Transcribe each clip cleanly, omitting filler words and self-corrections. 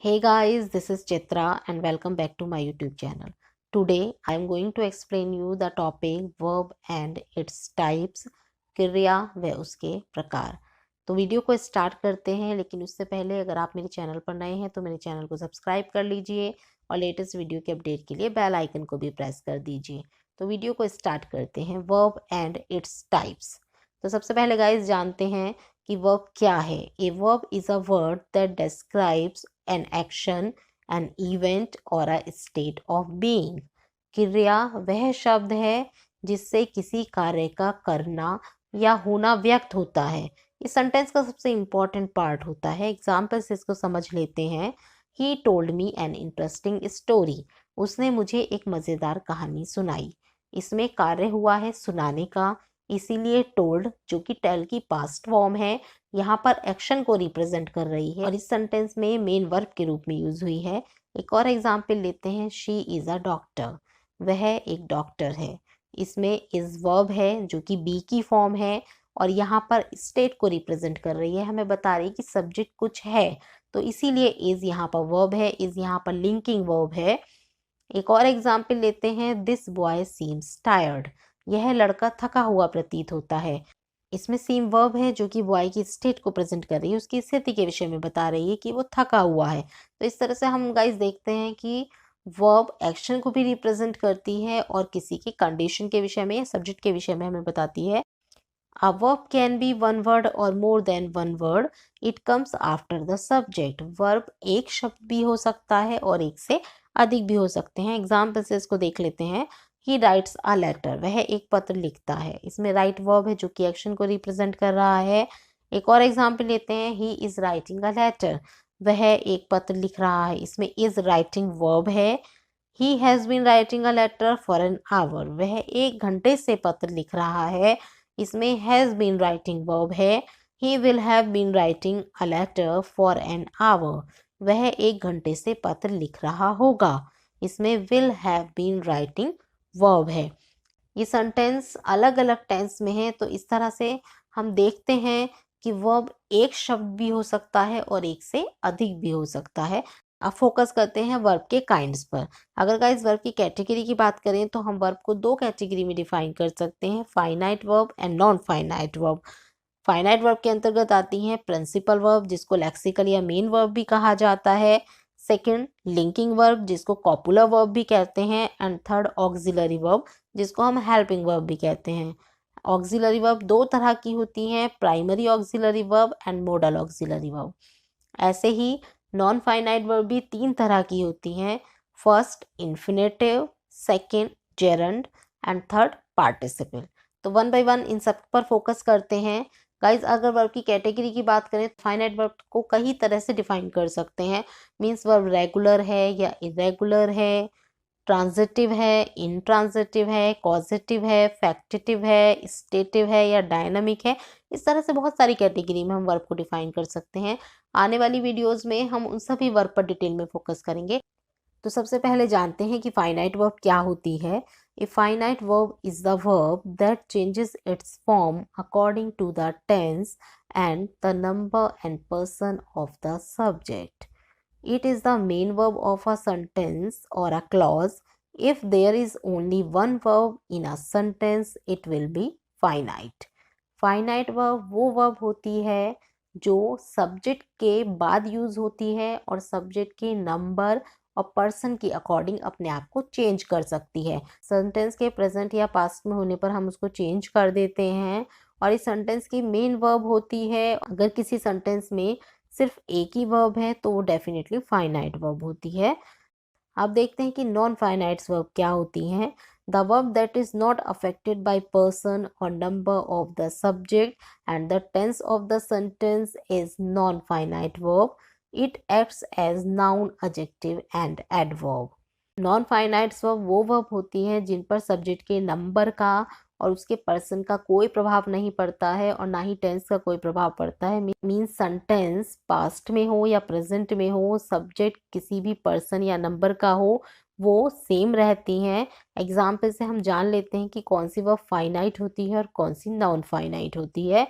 Hey guys, this is Chitra and welcome back to my YouTube channel. Today I am going to explain you the topic verb and its types, क्रिया व उसके प्रकार। तो video को start करते हैं, लेकिन उससे पहले अगर आप मेरे चैनल पर नए हैं तो मेरे चैनल को सब्सक्राइब कर लीजिए और लेटेस्ट वीडियो के अपडेट के लिए बेल आइकन को भी प्रेस कर दीजिए। तो वीडियो को स्टार्ट करते हैं, वर्ब एंड इट्स टाइप्स। तो सबसे पहले गाइस जानते हैं कि वर्ब क्या है। A verb is a word that describes an action, an event और अ स्टेट ऑफ बीइंग। क्रिया वह शब्द है जिससे किसी कार्य का करना या होना व्यक्त होता है। इस सेंटेंस का सबसे इम्पोर्टेंट पार्ट होता है। एग्जाम्पल से इसको समझ लेते हैं। He told me an interesting story. उसने मुझे एक मज़ेदार कहानी सुनाई। इसमें कार्य हुआ है सुनाने का, इसीलिए टोल्ड जो कि टेल की पास्ट फॉर्म है यहाँ पर एक्शन को रिप्रेजेंट कर रही है और इस सेंटेंस में मेन वर्ब के रूप में यूज हुई है। एक और एग्जाम्पल लेते हैं। She is a doctor. वह एक डॉक्टर है। इसमें इज वर्ब है जो कि बी की फॉर्म है और यहाँ पर स्टेट को रिप्रेजेंट कर रही है। हमें बता रही है कि सब्जेक्ट कुछ है, तो इसीलिए इज यहाँ पर वर्ब है, इज यहाँ पर लिंकिंग वर्ब है। एक और एग्जाम्पल लेते हैं। This boy seems tired. यह लड़का थका हुआ प्रतीत होता है। इसमें सीम वर्ब है जो कि बॉय की स्टेट को प्रेजेंट कर रही है, उसकी स्थिति के विषय में बता रही है कि वो थका हुआ है। तो इस तरह से हम गाइस देखते हैं कि वर्ब एक्शन को भी रिप्रेजेंट करती है और किसी की कंडीशन के विषय में या सब्जेक्ट के विषय में हमें बताती है। A verb can be one word or more than one word. It comes after the subject. Verb एक शब्द भी हो सकता है और एक से अधिक भी हो सकते हैं। एग्जाम्पल से इसको देख लेते हैं। He writes a letter. वह एक पत्र लिखता है। इसमें राइट वर्ब है जो कि एक्शन को रिप्रेजेंट कर रहा है। एक और एग्जाम्पल लेते हैं। He is writing a letter. वह एक पत्र लिख रहा है। इसमें is writing वर्ब है। He has been writing a letter for an hour. वह एक घंटे से पत्र लिख रहा है। इसमें has been writing verb है। He will have been writing a letter for an hour. वह एक घंटे से पत्र लिख रहा होगा। इसमें will have been writing verb है। ये सेंटेंस अलग अलग टेंस में है, तो इस तरह से हम देखते हैं कि वर्ब एक शब्द भी हो सकता है और एक से अधिक भी हो सकता है। अब फोकस करते हैं वर्ब के काइंड्स पर। अगर गाइस वर्ब की कैटेगरी की बात करें तो हम वर्ब को दो कैटेगरी में डिफाइन कर सकते हैं, finite verb and non finite verb. Finite verb के अंतर्गत आती हैं प्रिंसिपल वर्ब जिसको लेक्सिकल या मेन वर्ब भी कहा जाता है, सेकंड लिंकिंग वर्ब जिसको कॉपुलर वर्ब भी कहते हैं, एंड थर्ड ऑक्सिलरी वर्ब जिसको हम हेल्पिंग वर्ब भी कहते हैं। ऑक्सिलरी वर्ब दो तरह की होती हैं, primary auxiliary verb and model auxiliary verb. ऐसे ही नॉन फाइनाइट वर्ब भी तीन तरह की होती हैं, first infinitive, second gerund and third participle. तो वन बाय वन इन सब पर फोकस करते हैं। गाइज अगर वर्ब की कैटेगरी की बात करें तो फाइनाइट वर्ब को कई तरह से डिफाइन कर सकते हैं। मीन्स वर्ब रेगुलर है या इरेगुलर है, ट्रांजिटिव है, इंट्रांजिटिव है, कॉजेटिव है, फैक्टिटिव है, स्टेटिव है या डायनामिक है। इस तरह से बहुत सारी कैटेगरी में हम वर्ब को डिफाइन कर सकते हैं। आने वाली वीडियोस में हम उन सभी वर्ब पर डिटेल में फोकस करेंगे। तो सबसे पहले जानते हैं कि फाइनाइट वर्ब क्या होती है। A finite verb is the verb that changes its form according to the tense and the number and person of the subject. It is the main verb of a sentence or a clause. If there is only one verb in a sentence, it will be finite. Finite verb वो verb होती है जो subject के बाद use होती है और subject के नंबर और पर्सन की अकॉर्डिंग अपने आप को चेंज कर सकती है। सेंटेंस के प्रेजेंट या पास्ट में होने पर हम उसको चेंज कर देते हैं और इस सेंटेंस की मेन वर्ब होती है। अगर किसी सेंटेंस में सिर्फ एक ही वर्ब है तो वो डेफिनेटली फाइनाइट वर्ब होती है। अब देखते हैं कि नॉन फाइनाइट वर्ब क्या होती हैं। The verb that is not affected by person और number of the subject and the tense of the sentence is non finite verb. It acts as noun, adjective and adverb. Non finite verb वो verb होती है जिन पर subject के number का और उसके person का कोई प्रभाव नहीं पड़ता है और ना ही टेंस का कोई प्रभाव पड़ता है। मीन्स सेंटेंस पास्ट में हो या प्रेजेंट में हो, सब्जेक्ट किसी भी पर्सन या नंबर का हो, वो सेम रहती हैं। एग्जाम्पल से हम जान लेते हैं कि कौन सी वर्ब फाइनाइट होती है और कौन सी नॉन फाइनाइट होती है।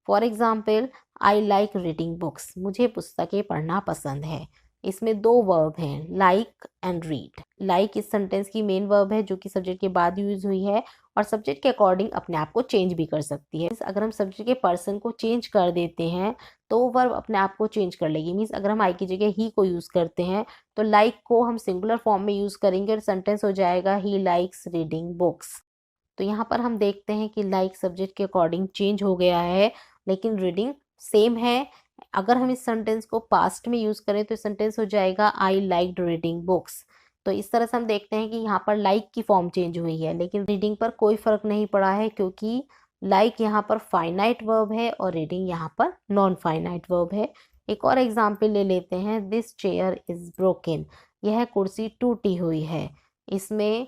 For example, I like reading books. मुझे पुस्तकें पढ़ना पसंद है। इसमें दो वर्ब हैं, लाइक एंड रीड। लाइक इस सेंटेंस की मेन वर्ब है जो कि सब्जेक्ट के बाद यूज हुई है और सब्जेक्ट के अकॉर्डिंग अपने आप को चेंज भी कर सकती है। अगर हम सब्जेक्ट के पर्सन को चेंज कर देते हैं तो वो वर्ब अपने आप को चेंज कर लेगी। मीन्स अगर हम आई की जगह ही को यूज करते हैं तो लाइक को हम सिंगुलर फॉर्म में यूज करेंगे और सेंटेंस हो जाएगा ही लाइक्स रीडिंग बुक्स। तो यहाँ पर हम देखते हैं कि लाइक सब्जेक्ट के अकॉर्डिंग चेंज हो गया है लेकिन रीडिंग सेम है। अगर हम इस सेंटेंस को पास्ट में यूज करें तो सेंटेंस हो जाएगा आई लाइक्ड रीडिंग बुक्स। तो इस तरह से हम देखते हैं कि यहाँ पर लाइक की फॉर्म चेंज हुई है लेकिन रीडिंग पर कोई फर्क नहीं पड़ा है क्योंकि लाइक यहाँ पर फाइनाइट वर्ब है और रीडिंग यहाँ पर नॉन फाइनाइट वर्ब है। एक और एग्जाम्पल ले लेते हैं, दिस चेयर इज ब्रोकन। यह कुर्सी टूटी हुई है। इसमें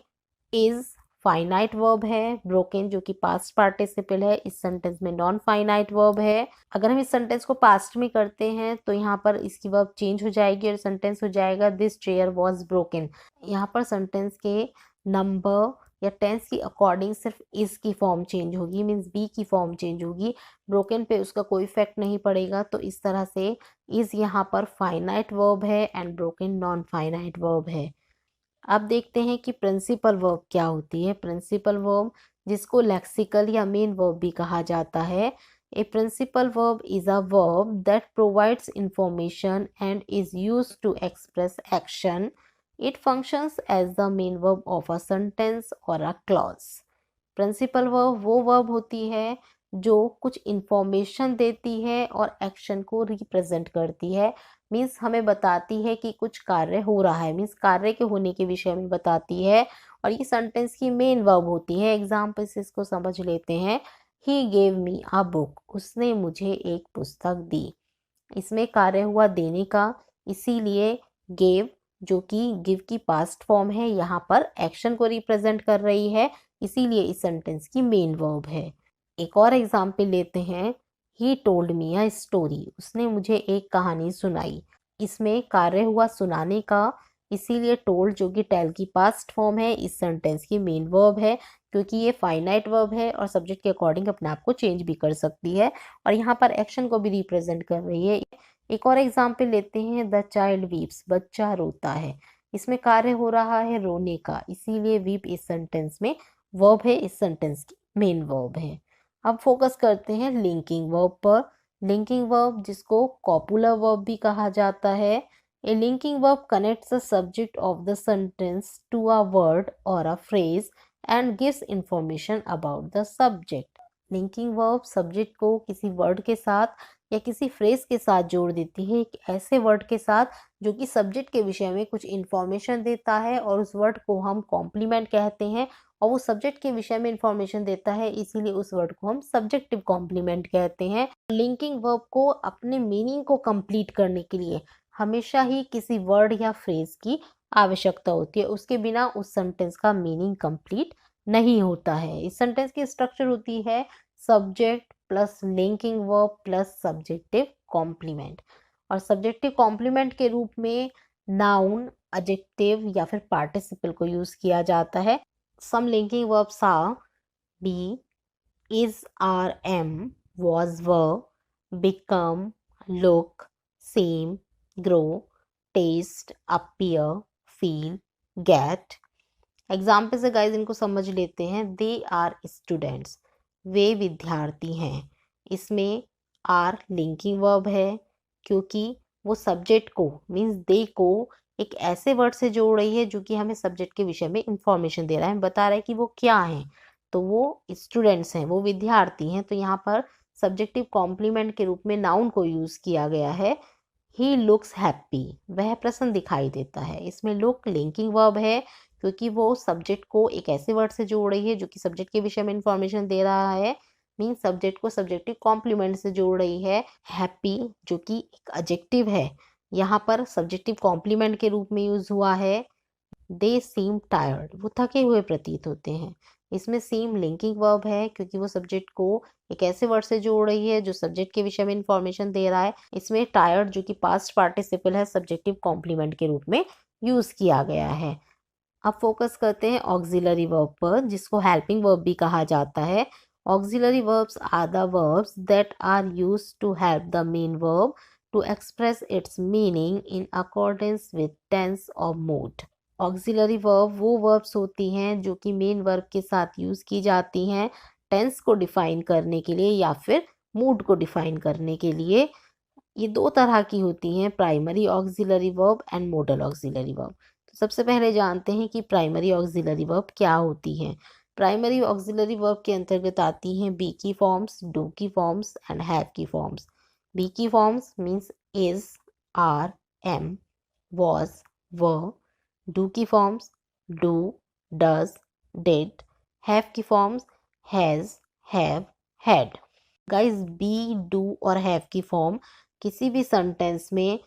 इज फाइनाइट वर्ब है, ब्रोकन जो कि पास्ट पार्टिसिपल है इस सेंटेंस में नॉन फाइनाइट वर्ब है। अगर हम इस सेंटेंस को पास्ट में करते हैं तो यहाँ पर इसकी वर्ब चेंज हो जाएगी और सेंटेंस हो जाएगा दिस चेयर वॉज ब्रोकन। यहाँ पर सेंटेंस के नंबर या टेंस की अकॉर्डिंग सिर्फ इज की फॉर्म चेंज होगी, मीन्स बी की फॉर्म चेंज होगी, ब्रोकन पे उसका कोई इफेक्ट नहीं पड़ेगा। तो इस तरह से इज यहाँ पर फाइनाइट वर्ब है and broken non finite verb है। अब देखते हैं कि प्रिंसिपल वर्ब क्या होती है। प्रिंसिपल वर्ब जिसको लेक्सिकल या मेन वर्ब भी कहा जाता है। A principal verb is a verb that provides information and is used to express action. It functions as the main verb of a sentence और अ क्लॉज। प्रिंसिपल वर्ब वो verb होती है जो कुछ इंफॉर्मेशन देती है और एक्शन को रिप्रेजेंट करती है। मीन्स हमें बताती है कि कुछ कार्य हो रहा है, मीन्स कार्य के होने के विषय में बताती है और ये सेंटेंस की मेन वर्ब होती है। एग्जाम्पल से इसको समझ लेते हैं, he gave me a book. उसने मुझे एक पुस्तक दी। इसमें कार्य हुआ देने का, इसीलिए गेव जो कि गिव की पास्ट फॉर्म है यहाँ पर एक्शन को रिप्रेजेंट कर रही है, इसीलिए इस सेंटेंस की मेन वर्ब है। एक और एग्जाम्पल लेते हैं, he told me a story. उसने मुझे एक कहानी सुनाई। इसमें कार्य हुआ सुनाने का, इसीलिए टोल्ड जो कि टेल की पास्ट फॉर्म है इस सेंटेंस की मेन वर्ब है क्योंकि ये फाइनाइट वर्ब है और सब्जेक्ट के अकॉर्डिंग अपने आप को चेंज भी कर सकती है और यहाँ पर एक्शन को भी रिप्रेजेंट कर रही है। एक और एग्जाम्पल लेते हैं, द चाइल्ड वीप्स। बच्चा रोता है। इसमें कार्य हो रहा है रोने का, इसीलिए वीप इस सेंटेंस में वर्ब है, इस सेंटेंस की मेन वर्ब है। अब फोकस करते हैं लिंकिंग वर्ब पर। लिंकिंग वर्ब जिसको कॉपुलर वर्ब भी कहा जाता है। A linking verb connects the subject of the sentence to a word और a phrase and gives information about the subject. Linking verb subject को किसी वर्ड के साथ या किसी फ्रेज के साथ जोड़ देती है, एक ऐसे वर्ड के साथ जो कि सब्जेक्ट के विषय में कुछ इंफॉर्मेशन देता है और उस वर्ड को हम कॉम्प्लीमेंट कहते हैं और वो सब्जेक्ट के विषय में इंफॉर्मेशन देता है, इसीलिए उस वर्ड को हम सब्जेक्टिव कॉम्प्लीमेंट कहते हैं। लिंकिंग वर्ब को अपने मीनिंग को कंप्लीट करने के लिए हमेशा ही किसी वर्ड या फ्रेज की आवश्यकता होती है, उसके बिना उस सेंटेंस का मीनिंग कंप्लीट नहीं होता है। इस सेंटेंस की स्ट्रक्चर होती है subject plus linking verb plus subjective complement और सब्जेक्टिव कॉम्प्लीमेंट के रूप में नाउन, एडजेक्टिव या फिर पार्टिसिपल को यूज किया जाता है। Some linking verbs are be, is, are, am, was, were, become, look, seem, grow, taste, appear, feel, get। Example से गाइज इनको समझ लेते हैं। They are students. वे विद्यार्थी हैं। इसमें आर लिंकिंग वर्ब है क्योंकि वो सब्जेक्ट को मीन्स दे को एक ऐसे वर्ड से जोड़ रही है जो कि हमें सब्जेक्ट के विषय में इंफॉर्मेशन दे रहा है, बता रहा है कि वो क्या है। तो वो स्टूडेंट्स हैं, वो विद्यार्थी हैं। तो यहाँ पर सब्जेक्टिव कॉम्प्लीमेंट के रूप में नाउन को यूज किया गया है। He looks happy. वह प्रसन्न दिखाई देता है। इसमें लुक लिंकिंग वर्ब है क्योंकि वो सब्जेक्ट को एक ऐसे वर्ड से जोड़ रही है जो कि सब्जेक्ट के विषय में इंफॉर्मेशन दे रहा है, मीन सब्जेक्ट को सब्जेक्टिव कॉम्प्लीमेंट से जोड़ रही है। हैप्पी जो कि एक एडजेक्टिव है, यहाँ पर सब्जेक्टिव कॉम्प्लीमेंट के रूप में यूज हुआ है। दे सीम टायर्ड। वो थके हुए प्रतीत होते हैं। इसमें सीम लिंकिंग वर्ब है क्योंकि वो सब्जेक्ट को एक ऐसे वर्ड से जोड़ रही है जो सब्जेक्ट के विषय में इंफॉर्मेशन दे रहा है। इसमें टायर्ड जो कि पास्ट पार्टिसिपल है सब्जेक्टिव कॉम्प्लीमेंट के रूप में यूज किया गया है। अब फोकस करते हैं ऑक्सिलरी वर्ब पर जिसको हेल्पिंग वर्ब भी कहा जाता है। Auxiliary verbs are the verbs that are used to help the main verb to express its meaning in accordance with tense or mood. Auxiliary verb वो वर्ब्स होती हैं जो कि मेन वर्ब के साथ यूज़ की जाती हैं टेंस को डिफाइन करने के लिए या फिर मूड को डिफाइन करने के लिए। ये दो तरह की होती हैं, primary auxiliary verb and model auxiliary verb. तो सबसे पहले जानते हैं कि प्राइमरी ऑक्सिलरी वर्ब क्या होती हैं। प्राइमरी ऑक्सिलरी वर्ब के अंतर्गत आती हैं बी की फॉर्म्स, डू की फॉर्म्स एंड हैव की फॉर्म्स। बी की forms means is, are, am, was, were. Do की forms do, does, did. Have की forms has, have, had. Guys be, do और हैव की फॉर्म किसी भी सेंटेंस में